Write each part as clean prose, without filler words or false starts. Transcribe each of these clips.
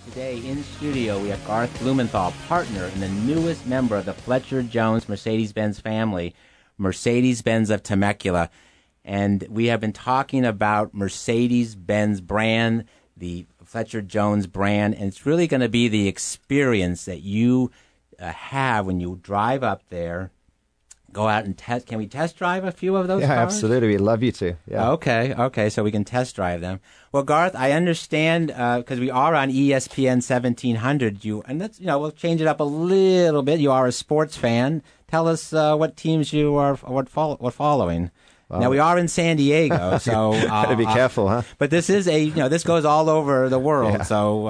Today in studio we have Garth Blumenthal, partner and the newest member of the Fletcher Jones Mercedes-Benz family, Mercedes-Benz of Temecula. And we have been talking about Mercedes-Benz brand, the Fletcher Jones brand, and it's really going to be the experience that you have when you drive up there. Go out and test. Can we test drive a few of those cars? Yeah, absolutely. We'd love you to. Yeah. Okay, so we can test drive them. Well, Garth, I understand because we are on ESPN 1700. And that's we'll change it up a little bit. You are a sports fan. Tell us what teams you are following. Well, now we are in San Diego, so gotta be careful, huh? But this is this goes all over the world. Yeah. So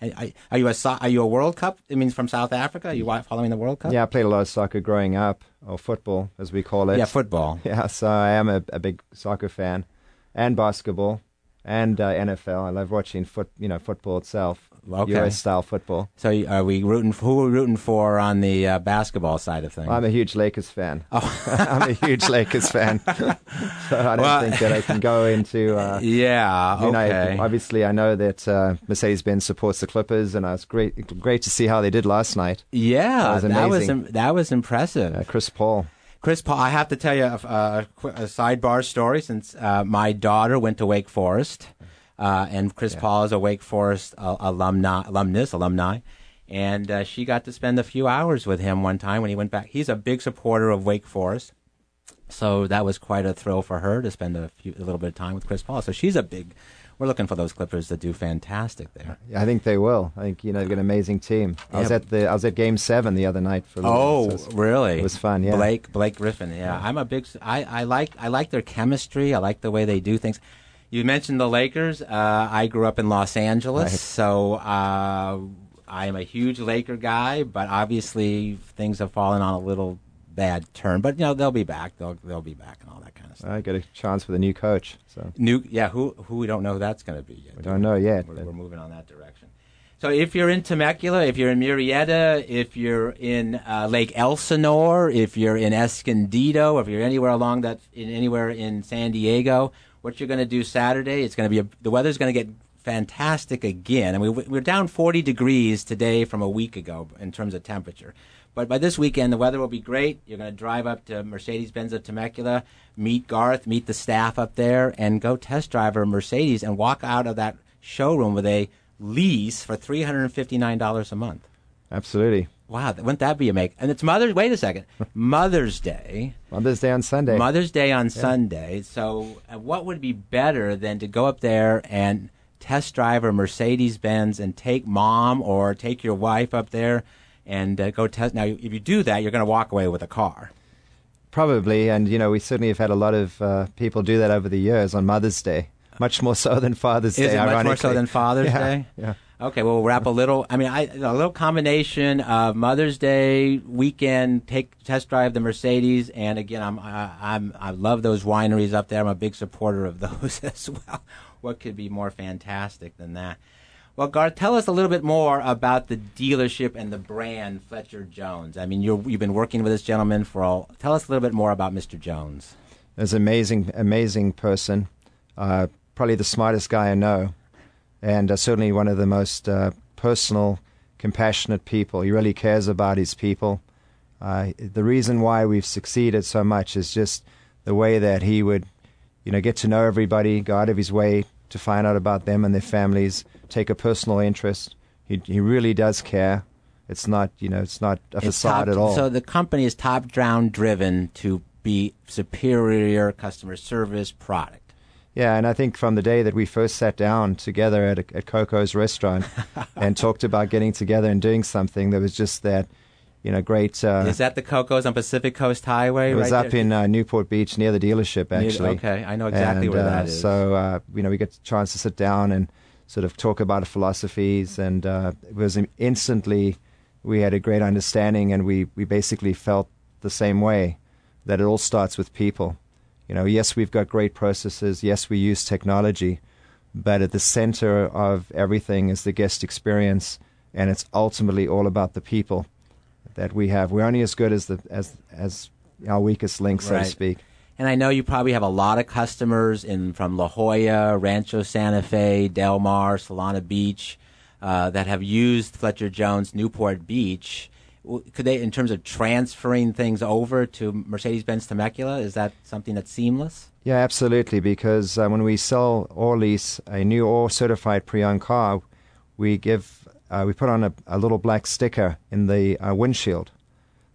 are you a World Cup? It means from South Africa. Are you following the World Cup? Yeah, I played a lot of soccer growing up, or football as we call it. Yeah, football. Yeah, so I am a big soccer fan, and basketball, and NFL. I love watching football itself. Okay. US style football. So who are we rooting for on the basketball side of things? I'm a huge Lakers fan. Oh. I'm a huge Lakers fan. So I don't think that I can go into... okay. Obviously, I know that Mercedes-Benz supports the Clippers, and it's great to see how they did last night. Yeah, that was amazing. That was impressive. Chris Paul, I have to tell you a sidebar story since my daughter went to Wake Forest. And Chris Paul is a Wake Forest alumni, and she got to spend a few hours with him one time when he went back. He's a big supporter of Wake Forest, so that was quite a thrill for her to spend a little bit of time with Chris Paul. So we're looking for those Clippers to do fantastic there. Yeah, I think they will. I think they've got an amazing team. I was at Game 7 the other night for. Really? It was fun. Yeah, Blake Griffin. Yeah, I'm a big. I like their chemistry. I like the way they do things. You mentioned the Lakers. I grew up in Los Angeles, so I am a huge Laker guy. But obviously, things have fallen on a little bad turn. But they'll be back. They'll be back and all that kind of stuff. I got a chance with a new coach. So who we don't know who that's going to be yet. We don't know yet. We're moving on that direction. So if you're in Temecula, if you're in Murrieta, if you're in Lake Elsinore, if you're in Escondido, if you're anywhere anywhere in San Diego. What you're going to do Saturday, it's going to be the weather's going to get fantastic again. And we're down 40 degrees today from a week ago in terms of temperature. But by this weekend, the weather will be great. You're going to drive up to Mercedes-Benz of Temecula, meet Garth, meet the staff up there, and go test drive a Mercedes and walk out of that showroom with a lease for $359 a month. Absolutely. Wow, wouldn't that be amazing? And it's wait a second, Mother's Day. Mother's Day on Sunday. Mother's Day on Sunday. So what would be better than to go up there and test drive a Mercedes-Benz and take mom or take your wife up there and go test? Now, if you do that, you're going to walk away with a car. Probably, and we certainly have had a lot of people do that over the years on Mother's Day. Much more so than Father's Day, ironically. Much more so than Father's Day? Yeah. Okay, well, we'll wrap a little combination of Mother's Day weekend, test drive the Mercedes, and again, I love those wineries up there. I'm a big supporter of those as well. What could be more fantastic than that? Well, Garth, tell us a little bit more about the dealership and the brand Fletcher Jones. I mean, you've been working with this gentleman tell us a little bit more about Mr. Jones. He's an amazing person, probably the smartest guy I know. And certainly one of the most personal, compassionate people. He really cares about his people. The reason why we've succeeded so much is just the way that he would, get to know everybody, go out of his way to find out about them and their families, take a personal interest. He really does care. It's not, it's not a facade at all. So the company is top-down driven to be superior customer service product. Yeah, and I think from the day that we first sat down together at Coco's restaurant and talked about getting together and doing something, there was just that, great... is that the Coco's on Pacific Coast Highway? It was up in Newport Beach near the dealership, actually. Okay, I know exactly where that is. So, we got a chance to sit down and sort of talk about philosophies, and it was instantly, we had a great understanding, and we basically felt the same way, that it all starts with people. Yes, we've got great processes. Yes, we use technology. But at the center of everything is the guest experience, and it's ultimately all about the people that we have. We're only as good as our weakest link, so to speak. And I know you probably have a lot of customers from La Jolla, Rancho Santa Fe, Del Mar, Solana Beach, that have used Fletcher Jones Newport Beach. Could they, in terms of transferring things over to Mercedes-Benz Temecula, is that something that's seamless? Yeah, absolutely, because when we sell or lease a new or certified pre-owned car, we put on a little black sticker in the windshield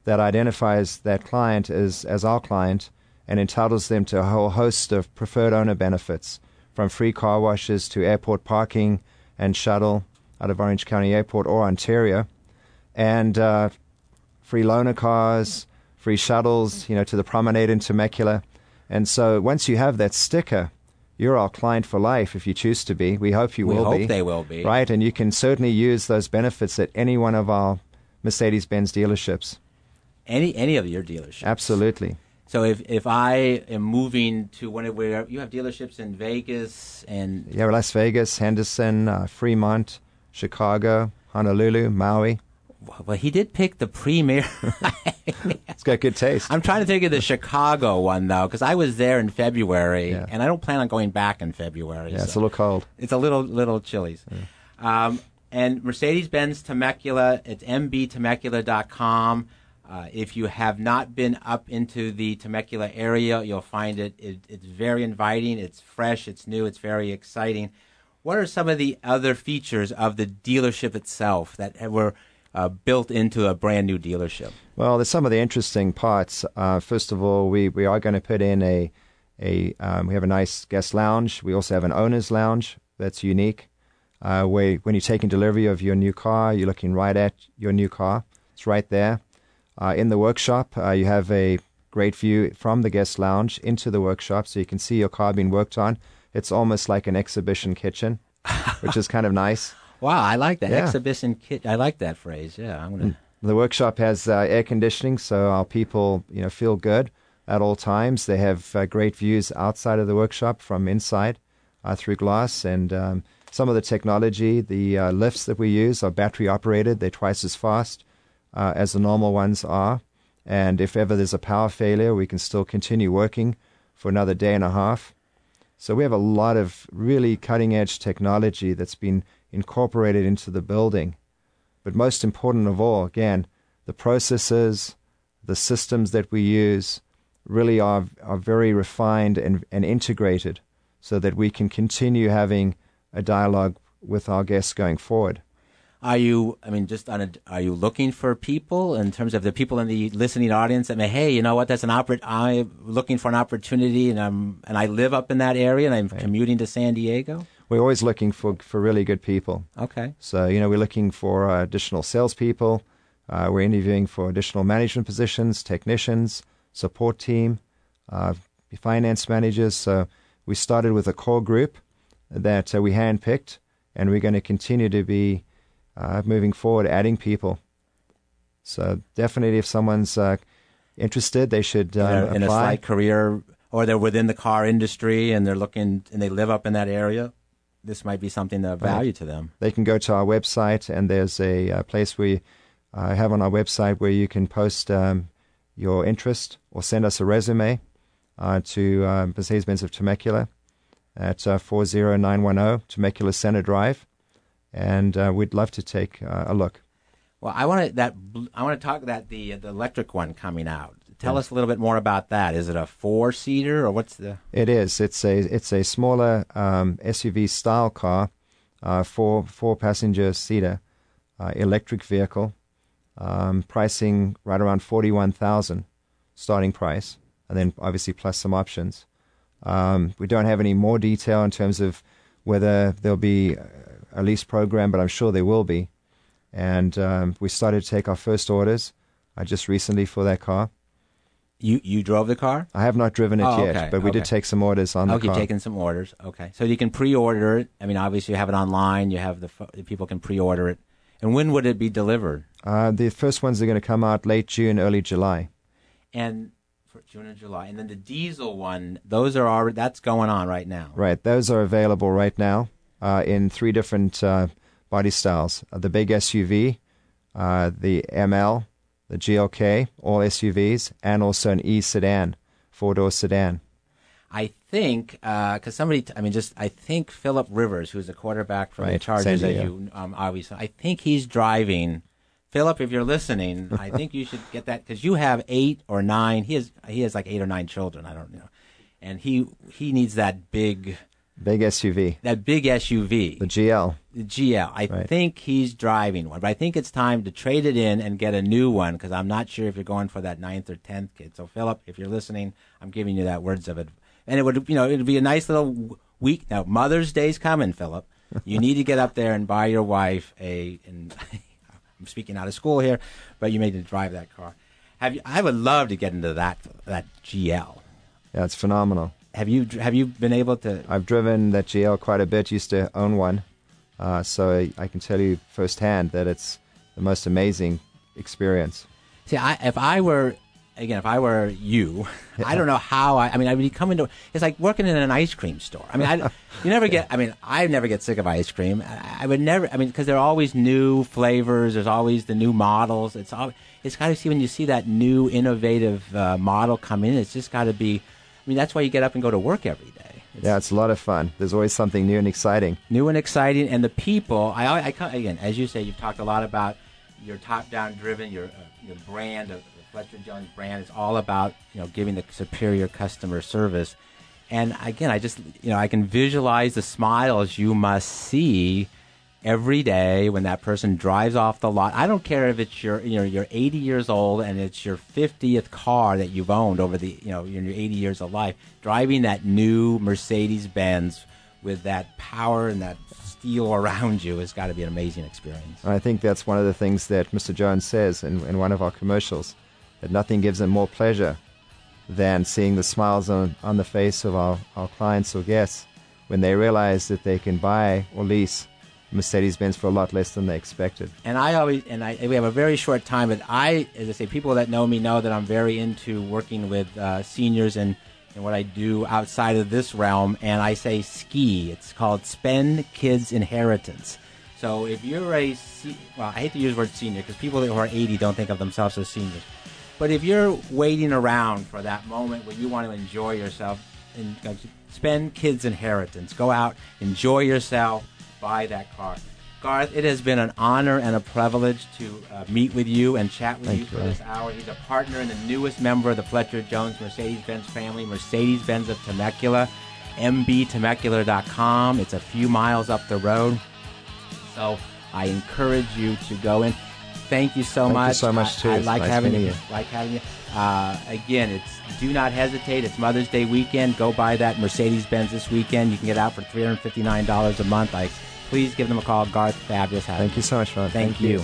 that identifies that client as our client and entitles them to a whole host of preferred owner benefits, from free car washes to airport parking and shuttle out of Orange County Airport or Ontario, and free loaner cars, free shuttles, to the promenade in Temecula. And so once you have that sticker, you're our client for life if you choose to be. We hope you will be. We hope they will be. Right, and you can certainly use those benefits at any one of our Mercedes-Benz dealerships. Any of your dealerships? Absolutely. So if I am moving to one of where you have dealerships in Vegas and... Yeah, Las Vegas, Henderson, Fremont, Chicago, Honolulu, Maui. Well, he did pick the premier. It's got good taste. I'm trying to think of the Chicago one, though, because I was there in February, and I don't plan on going back in February. Yeah, so. It's a little cold. It's a little chilly. Yeah. And Mercedes-Benz Temecula, it's mbtemecula.com. If you have not been up into the Temecula area, you'll find it's very inviting, it's fresh, it's new, it's very exciting. What are some of the other features of the dealership itself that were built into a brand new dealership? Well, there's some of the interesting parts. First of all, we are going to put in we have a nice guest lounge. We also have an owner's lounge that's unique, where when you're taking delivery of your new car, you're looking right at your new car. It's right there. In the workshop, you have a great view from the guest lounge into the workshop, so you can see your car being worked on. It's almost like an exhibition kitchen, which is kind of nice. Wow, I like that. Yeah. Exhibition kitchen. I like that phrase. Yeah, I'm gonna. The workshop has air conditioning, so our people, feel good at all times. They have great views outside of the workshop from inside through glass, and some of the technology, the lifts that we use are battery operated. They're twice as fast as the normal ones are, and if ever there's a power failure, we can still continue working for another day and a half. So we have a lot of really cutting-edge technology that's been incorporated into the building. But most important of all, again, the processes, the systems that we use really are very refined and integrated so that we can continue having a dialogue with our guests going forward. Are you looking for people in terms of the people in the listening audience that may, hey, you know what, I'm looking for an opportunity and I live up in that area and I'm commuting to San Diego? We're always looking for really good people. Okay. So, we're looking for additional salespeople. We're interviewing for additional management positions, technicians, support team, finance managers. So we started with a core group that we handpicked, and we're going to continue to be moving forward, adding people. So definitely if someone's interested, they should apply. In a slight career, or they're within the car industry and they're looking and they live up in that area, this might be something of value to them. They can go to our website, and there's a place we have on our website where you can post your interest or send us a resume to Mercedes-Benz of Temecula at 40910 Temecula Center Drive, and we'd love to take a look. Well, I want to talk about the electric one coming out. Tell us a little bit more about that. Is it a 4-seater or what's the? It is. It's a smaller SUV style car, four-passenger seater, electric vehicle, pricing right around $41,000 starting price, and then obviously plus some options. We don't have any more detail in terms of whether there'll be a lease program, but I'm sure there will be. And we started to take our first orders just recently for that car. You drove the car? I have not driven it yet, but we did take some orders on the car. Okay, taking some orders. Okay. So you can pre-order it. I mean, obviously you have it online. You have the people can pre-order it. And when would it be delivered? The first ones are going to come out late June, early July. And for June and July. And then the diesel one, that's going on right now. Right. Those are available right now in 3 different body styles. The big SUV, the ML, the GLK, all SUVs, and also an E sedan, 4-door sedan. I think, because I think Phillip Rivers, who's the quarterback for the Right, Chargers, San as Diego. you obviously, I think he's driving. Phillip, if you're listening, I think you should get that, because you have 8 or 9. He has like 8 or 9 children. I don't know, and he needs that big SUV. That big SUV. The GL. The GL. I Right. think he's driving one, but I think it's time to trade it in and get a new one, because I'm not sure if you're going for that 9th or 10th kid. So, Phillip, if you're listening, I'm giving you that words of it. And it would, it'd be a nice little week. Now, Mother's Day's coming, Phillip. You need to get up there and buy your wife and I'm speaking out of school here, but you may need to drive that car. I would love to get into that GL. Yeah, it's phenomenal. Have you been able to? I've driven that GL quite a bit. Used to own one, so I can tell you firsthand that it's the most amazing experience. See, if I were you, I don't know how. I mean, I would come into. It's like working in an ice cream store. I mean, you never get. I mean, I never get sick of ice cream. I would never. I mean, because there are always new flavors. There's always the new models. It's got to see when you see that new innovative model come in. It's just got to be. I mean, that's why you get up and go to work every day. It's a lot of fun. There's always something new and exciting. New and exciting, and the people. Again, as you say, you've talked a lot about your top-down driven, your brand, the Fletcher Jones brand. Is all about giving the superior customer service. And again, I can visualize the smiles you must see every day when that person drives off the lot. I don't care if it's you're 80 years old and it's your 50th car that you've owned over in your 80 years of life, driving that new Mercedes Benz with that power and that steel around you has got to be an amazing experience. And I think that's one of the things that Mr. Jones says in one of our commercials, that nothing gives him more pleasure than seeing the smiles on the face of our clients or guests when they realize that they can buy or lease Mercedes-Benz for a lot less than they expected. And we have a very short time, but as I say, people that know me know that I'm very into working with seniors and what I do outside of this realm. And I say ski. It's called Spend Kids Inheritance. So if you're I hate to use the word senior because people who are 80 don't think of themselves as seniors. But if you're waiting around for that moment where you want to enjoy yourself, and spend Kids Inheritance. Go out, enjoy yourself. Buy that car. Garth, it has been an honor and a privilege to meet with you and chat with you for this hour. He's a partner and the newest member of the Fletcher Jones Mercedes-Benz family, Mercedes-Benz of Temecula, mbtemecula.com. It's a few miles up the road. So I encourage you to go in. Thank you so much. Thank you so much, too. I like nice having meeting you. Again, do not hesitate. It's Mother's Day weekend. Go buy that Mercedes-Benz this weekend. You can get out for $359 a month. Please give them a call. Garth, fabulous. Thank you so much, Ron. Thank you.